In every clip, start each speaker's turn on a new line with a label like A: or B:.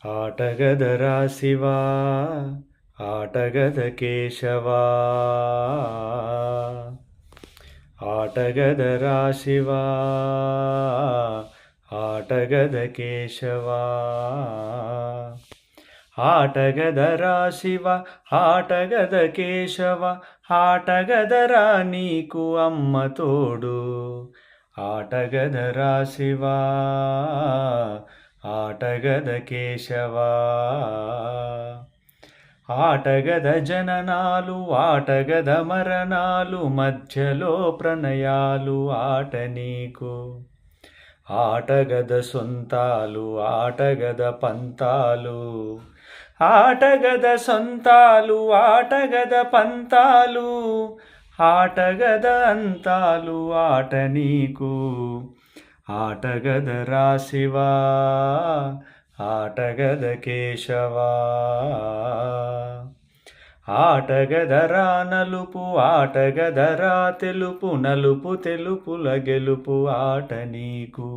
A: ఆటగదరా శివా ఆటగద కేశవా ఆటగదరా శివా ఆటగద కేశవా ఆటగదరా శివ ఆటగద కేశవ ఆటగదరా నీకు అమ్మ తోడు ఆటగదరా శివా ఆటగద కేశవా ఆటగద జననాలు ఆటగద మరణాలు మధ్యలో ప్రణయాలు ఆట నీకు ఆటగద సొంతాలు ఆటగద పంతాలు ఆటగద సొంతాలు ఆటగద పంతాలు ఆటగద అంతాలు ఆట నీకు ఆటగదరా శివా ఆటగద కేశవా ఆటగదరా నలుపు ఆటగదరా తెలుపు నలుపు తెలుపుల గెలుపు ఆట నీకు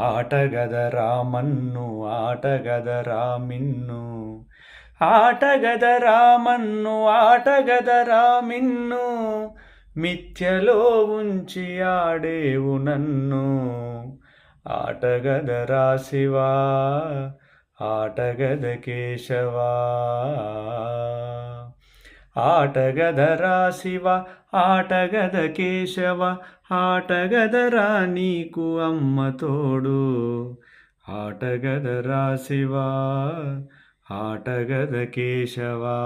A: ఆటగదరా మన్ను ఆటగదరా మిన్ను ఆటగదరా మన్ను ఆటగదరా మిన్ను మిథ్యలో ఉంచి ఆడేవు నన్ను ఆటగదరా శివా ఆటగద కేశవా ఆటగదరా శివ ఆటగద కేశవ ఆటగదరా నీకు అమ్మ తోడు ఆటగదరా శివా ఆటగద కేశవా